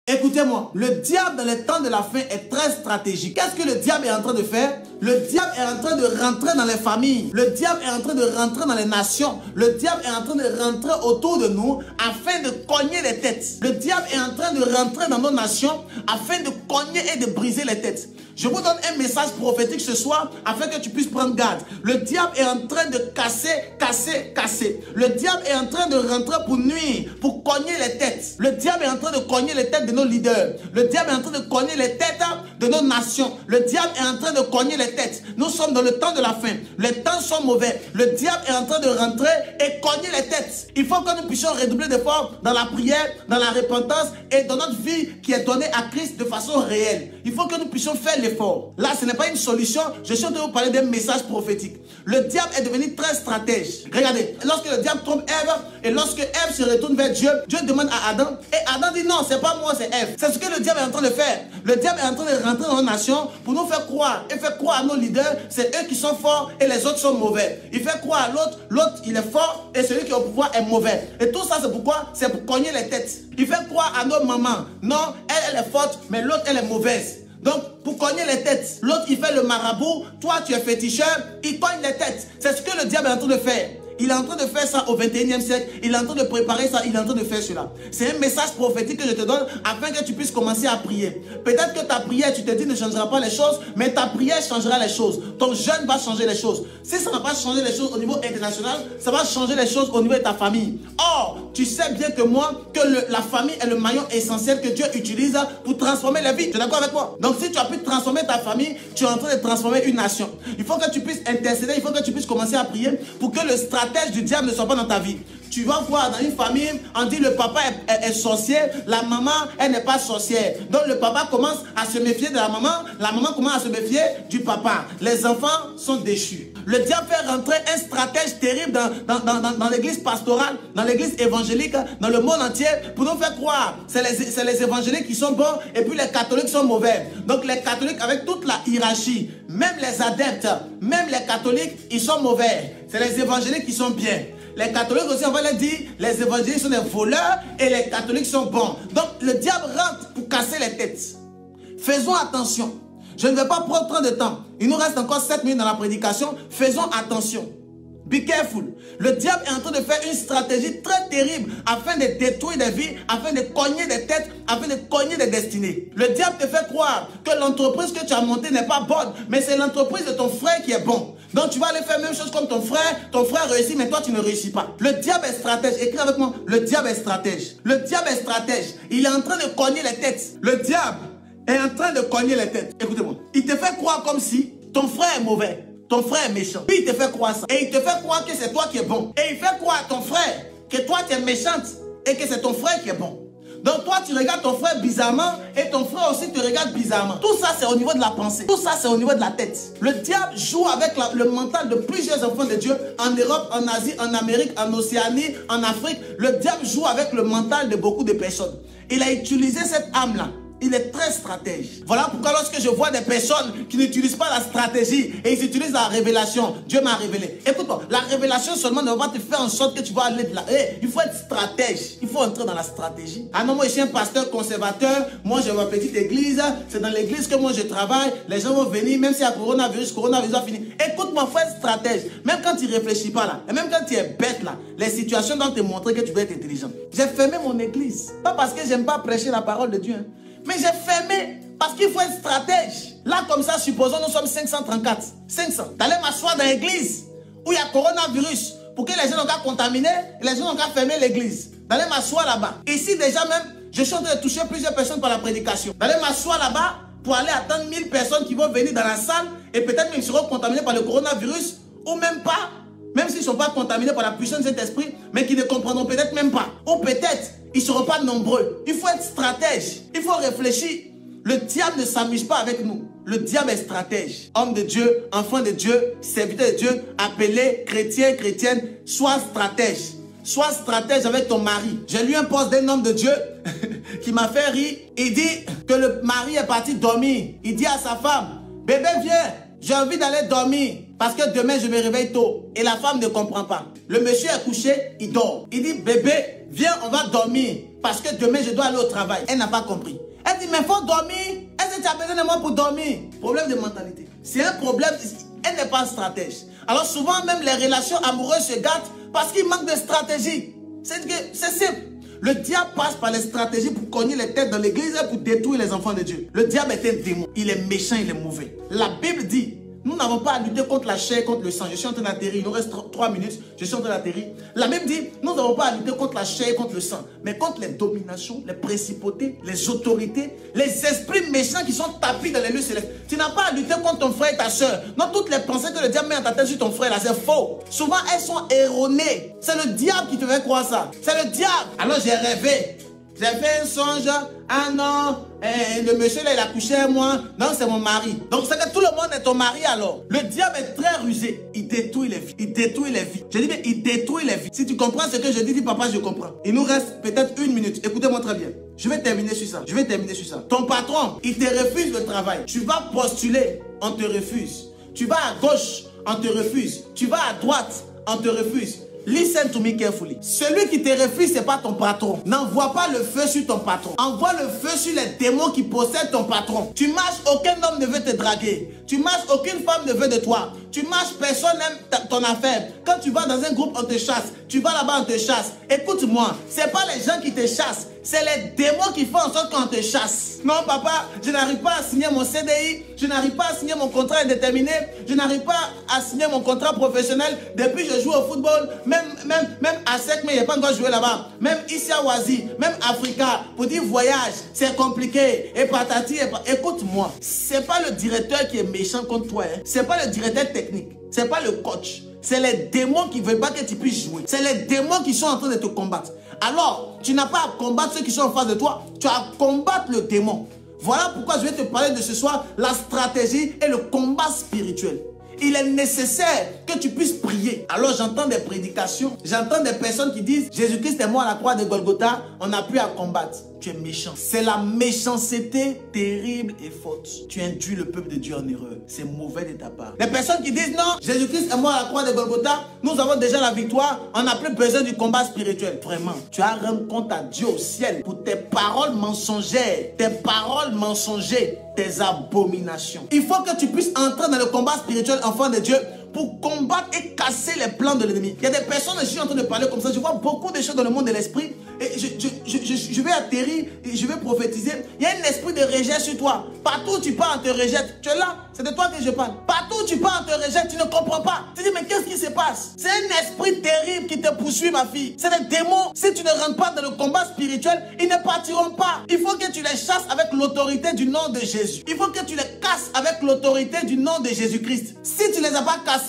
Écoutez-moi, le diable dans les temps de la fin est très stratégique. Qu'est-ce que le diable est en train de faire? Le diable est en train de rentrer dans les familles. Le diable est en train de rentrer dans les nations. Le diable est en train de rentrer autour de nous afin de cogner les têtes. Le diable est en train de rentrer dans nos nations afin de cogner et de briser les têtes. Je vous donne un message prophétique ce soir afin que tu puisses prendre garde. Le diable est en train de casser. Le diable est en train de rentrer pour nuire, pour cogner les têtes. Le diable est en train de cogner les têtes de nos leaders. Le diable est en train de cogner les têtes de nos nations. Le diable est en train de cogner les têtes. Nous sommes dans le temps de la fin. Les temps sont mauvais. Le diable est en train de rentrer et cogner les têtes. Il faut que nous puissions redoubler d'efforts dans la prière, dans la repentance et dans notre vie qui est donnée à Christ de façon réelle. Il faut que nous puissions faire l'effort. Là, ce n'est pas une solution. Je suis en train de vous parler d'un message prophétique. Le diable est devenu très stratège. Regardez, lorsque le diable trompe Ève et lorsque Ève se retourne vers Dieu, Dieu demande à Adam et Adam dit non, c'est pas moi, c'est Ève. C'est ce que le diable est en train de faire. Le diable est en train de rentrer dans nos nations pour nous faire croire et faire croire à nos leaders, c'est eux qui sont forts et les autres sont mauvais. Il fait croire à l'autre, l'autre il est fort et celui qui est au pouvoir est mauvais. Et tout ça c'est pourquoi? C'est pour cogner les têtes. Il fait croire à nos mamans, non, elle est forte, mais l'autre elle est mauvaise. Donc, pour cogner les têtes, l'autre il fait le marabout, toi tu es féticheur, il cogne les têtes. C'est ce que le diable est en train de faire. Il est en train de faire ça au 21e siècle. Il est en train de préparer ça. Il est en train de faire cela. C'est un message prophétique que je te donne afin que tu puisses commencer à prier. Peut-être que ta prière, tu te dis, ne changera pas les choses, mais ta prière changera les choses. Ton jeûne va changer les choses. Si ça ne va pas changer les choses au niveau international, ça va changer les choses au niveau de ta famille. Or, tu sais bien que moi, que la famille est le maillon essentiel que Dieu utilise pour transformer la vie. Tu es d'accord avec moi? Donc, si tu as pu transformer ta famille, tu es en train de transformer une nation. Il faut que tu puisses intercéder, il faut que tu puisses commencer à prier pour que le stratège du diable ne soit pas dans ta vie. Tu vas voir dans une famille, on dit le papa est sorcier, la maman, elle n'est pas sorcière. Donc le papa commence à se méfier de la maman commence à se méfier du papa. Les enfants sont déchus. Le diable fait rentrer un stratège terrible dans l'église pastorale, dans l'église évangélique, dans le monde entier, pour nous faire croire c'est les évangéliques qui sont bons et puis les catholiques sont mauvais. Donc les catholiques avec toute la hiérarchie, même les adeptes, même les catholiques, ils sont mauvais. C'est les évangéliques qui sont bien. Les catholiques aussi, on va leur dire, les évangéliques sont des voleurs et les catholiques sont bons. Donc, le diable rentre pour casser les têtes. Faisons attention. Je ne vais pas prendre trop de temps. Il nous reste encore 7 minutes dans la prédication. Faisons attention. Be careful. Le diable est en train de faire une stratégie très terrible afin de détruire des vies, afin de cogner des têtes, afin de cogner des destinées. Le diable te fait croire que l'entreprise que tu as montée n'est pas bonne, mais c'est l'entreprise de ton frère qui est bon. Donc tu vas aller faire la même chose comme ton frère réussit, mais toi tu ne réussis pas. Le diable est stratège. Écris avec moi, le diable est stratège. Le diable est stratège. Il est en train de cogner les têtes. Le diable est en train de cogner les têtes. Écoutez-moi. Il te fait croire comme si ton frère est mauvais. Ton frère est méchant. Puis il te fait croire ça. Et il te fait croire que c'est toi qui es bon. Et il fait croire à ton frère que toi tu es méchante et que c'est ton frère qui est bon. Donc toi tu regardes ton frère bizarrement et ton frère aussi te regarde bizarrement. Tout ça c'est au niveau de la pensée. Tout ça c'est au niveau de la tête. Le diable joue avec le mental de plusieurs enfants de Dieu en Europe, en Asie, en Amérique, en Océanie, en Afrique. Le diable joue avec le mental de beaucoup de personnes. Il a utilisé cette âme-là. Il est très stratège. Voilà pourquoi lorsque je vois des personnes qui n'utilisent pas la stratégie et ils utilisent la révélation, Dieu m'a révélé. Écoute-moi, la révélation seulement ne va pas te faire en sorte que tu vas aller de là. Il faut être stratège. Il faut entrer dans la stratégie. Ah non, moi je suis un pasteur conservateur. Moi j'ai ma petite église. C'est dans l'église que moi je travaille. Les gens vont venir, même s'il y a coronavirus a fini. Écoute-moi, faut être stratège. Même quand tu ne réfléchis pas là, et même quand tu es bête là, les situations doivent te montrer que tu dois être intelligent. J'ai fermé mon église. Pas parce que j'aime pas prêcher la parole de Dieu. Mais j'ai fermé parce qu'il faut être stratège. Là, comme ça, supposons nous sommes 534. 500. D'aller m'asseoir dans l'église où il y a coronavirus pour que les gens n'ont qu'à contaminer et les gens n'ont qu'à fermer l'église. D'aller m'asseoir là-bas. Ici, déjà même, je suis en train de toucher plusieurs personnes par la prédication. D'aller m'asseoir là-bas pour aller attendre 1000 personnes qui vont venir dans la salle et peut-être même ils seront contaminés par le coronavirus ou même pas. Même s'ils ne sont pas contaminés par la puissance de cet esprit, mais qui ne comprendront peut-être même pas. Ou peut-être, ils ne seront pas nombreux. Il faut être stratège. Il faut réfléchir. Le diable ne s'amuse pas avec nous. Le diable est stratège. Homme de Dieu, enfant de Dieu, serviteur de Dieu, appelé, chrétien, chrétienne, sois stratège. Sois stratège avec ton mari. J'ai lu un post d'un homme de Dieu qui m'a fait rire. Il dit que le mari est parti dormir. Il dit à sa femme, bébé viens, j'ai envie d'aller dormir. parce que demain je me réveille tôt. Et la femme ne comprend pas. Le monsieur est couché, il dort. Il dit, bébé, viens, on va dormir, parce que demain je dois aller au travail. Elle n'a pas compris. Elle dit, mais faut dormir. Est-ce que tu as besoin de moi pour dormir? Problème de mentalité. C'est un problème. Elle n'est pas stratège. Alors souvent même les relations amoureuses se gâtent parce qu'il manque de stratégie. C'est simple. Le diable passe par les stratégies pour cogner les têtes dans l'église et pour détruire les enfants de Dieu. Le diable est un démon. Il est méchant, il est mauvais. La Bible dit, nous n'avons pas à lutter contre la chair, contre le sang. Je suis en train d'atterrir, il nous reste 3 minutes. Je suis en train d'atterrir. La Bible dit, nous n'avons pas à lutter contre la chair, contre le sang, mais contre les dominations, les principautés, les autorités, les esprits méchants qui sont tapis dans les lieux célestes. Tu n'as pas à lutter contre ton frère et ta soeur. Non, toutes les pensées que le diable met en ta tête sur ton frère, là, c'est faux. Souvent, elles sont erronées. C'est le diable qui te fait croire ça. C'est le diable. Alors, j'ai rêvé. J'ai fait un songe. Ah non, le monsieur là, il a couché avec moi. Non, c'est mon mari. Donc, c'est que tout le monde est ton mari alors. Le diable est très rusé. Il détruit les vies. Il détruit les vies. Je dis, mais il détruit les vies. Si tu comprends ce que je dis, papa, je comprends. Il nous reste peut-être 1 minute. Écoutez-moi très bien. Je vais terminer sur ça. Je vais terminer sur ça. Ton patron, il te refuse le travail. Tu vas postuler, on te refuse. Tu vas à gauche, on te refuse. Tu vas à droite, on te refuse. Listen to me carefully. Celui qui te refuse, ce n'est pas ton patron. N'envoie pas le feu sur ton patron. Envoie le feu sur les démons qui possèdent ton patron. Tu marches, aucun homme ne veut te draguer. Tu marches, aucune femme ne veut de toi. Tu marches, personne n'aime ton affaire. Quand tu vas dans un groupe, on te chasse. Tu vas là-bas, on te chasse. Écoute-moi, ce n'est pas les gens qui te chassent. C'est les démons qui font en sorte qu'on te chasse. Non, papa, je n'arrive pas à signer mon CDI. Je n'arrive pas à signer mon contrat indéterminé. Je n'arrive pas à signer mon contrat professionnel. Depuis que je joue au football, même à Sec, mais il n'y a pas encore joué là-bas. Même ici à Oasis, même Africa, pour dire voyage, c'est compliqué. Et patati, écoute-moi, c'est pas le directeur qui est méchant contre toi. Hein. C'est pas le directeur technique. C'est pas le coach. C'est les démons qui ne veulent pas que tu puisses jouer. C'est les démons qui sont en train de te combattre. Alors, tu n'as pas à combattre ceux qui sont en face de toi. Tu as à combattre le démon. Voilà pourquoi je vais te parler de ce soir, la stratégie et le combat spirituel. Il est nécessaire que tu puisses prier. Alors j'entends des prédications, j'entends des personnes qui disent Jésus-Christ est mort à la croix de Golgotha, on n'a plus à combattre. Tu es méchant. C'est la méchanceté terrible et faute. Tu induis le peuple de Dieu en erreur. C'est mauvais de ta part. Les personnes qui disent non, Jésus-Christ est mort à la croix de Golgotha, nous avons déjà la victoire, on n'a plus besoin du combat spirituel. Vraiment, tu as rendu compte à Dieu au ciel pour tes paroles mensongères, tes abominations. Il faut que tu puisses entrer dans le combat spirituel, enfant de Dieu, pour combattre et casser les plans de l'ennemi. Il y a des personnes, je suis en train de parler comme ça, je vois beaucoup de choses dans le monde de l'esprit, et je vais atterrir, et je vais prophétiser. Il y a un esprit de rejet sur toi. Partout où tu pars, on te rejette. Tu es là, c'est de toi que je parle. Partout où tu pars, on te rejette, tu ne comprends pas. Tu dis, mais qu'est-ce qui se passe? C'est un esprit terrible qui te poursuit, ma fille. C'est des démons. Si tu ne rentres pas dans le combat spirituel, ils ne partiront pas. Il faut que tu les chasses avec l'autorité du nom de Jésus. Il faut que tu les casses avec l'autorité du nom de Jésus-Christ. Si tu ne les as pas cassés,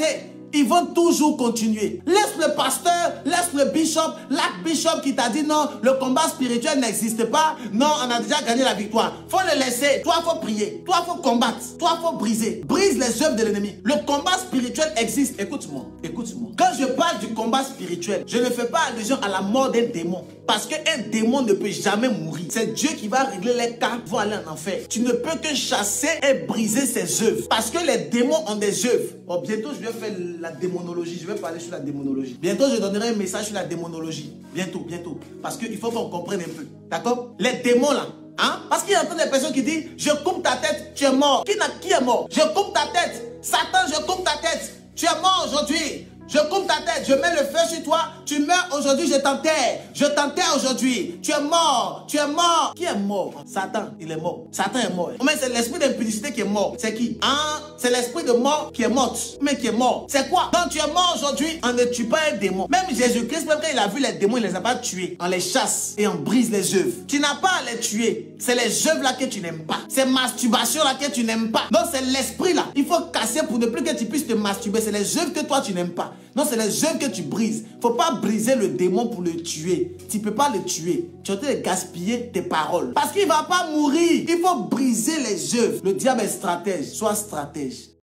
ils vont toujours continuer. Laisse le pasteur, laisse le bishop, l'archbishop qui t'a dit non, le combat spirituel n'existe pas. Non, on a déjà gagné la victoire. Faut le laisser. Toi, faut prier. Toi, faut combattre. Toi, faut briser. Brise les œuvres de l'ennemi. Le combat spirituel existe. Écoute-moi, écoute-moi. Quand je parle du combat spirituel, je ne fais pas allusion à la mort d'un démon. Parce qu'un démon ne peut jamais mourir. C'est Dieu qui va régler les cas pour aller en enfer. Tu ne peux que chasser et briser ses œuvres. Parce que les démons ont des œuvres. Oh, bientôt, je vais faire la démonologie. Je vais parler sur la démonologie. Bientôt, je donnerai un message sur la démonologie. Bientôt, bientôt. Parce qu'il faut qu'on comprenne un peu. D'accord? Les démons là. Hein? Parce qu'il y a des personnes qui disent, je coupe ta tête, tu es mort. Qui est mort? Je coupe ta tête. Satan, je coupe ta tête. Tu es mort aujourd'hui. Je coupe ta tête, je mets le feu sur toi, tu meurs aujourd'hui, je t'enterre aujourd'hui, tu es mort. Qui est mort? Satan, il est mort. Satan est mort. Mais c'est l'esprit d'impudicité qui est mort. C'est qui? Hein? C'est l'esprit de mort qui est mort. Mais qui est mort. C'est quoi? Donc tu es mort aujourd'hui, on ne tue pas un démon. Même Jésus-Christ, même quand il a vu les démons, il ne les a pas tués. On les chasse et on brise les œuvres. Tu n'as pas à les tuer. C'est les œuvres là que tu n'aimes pas. C'est masturbation là que tu n'aimes pas. Donc c'est l'esprit là. Il faut casser pour ne plus que tu puisses te masturber. C'est les œuvres que toi tu n'aimes pas. Non, c'est les œuvres que tu brises. Il ne faut pas briser le démon pour le tuer. Tu ne peux pas le tuer. Tu es en train de gaspiller tes paroles. Parce qu'il ne va pas mourir. Il faut briser les œuvres. Le diable est stratège. Sois stratège.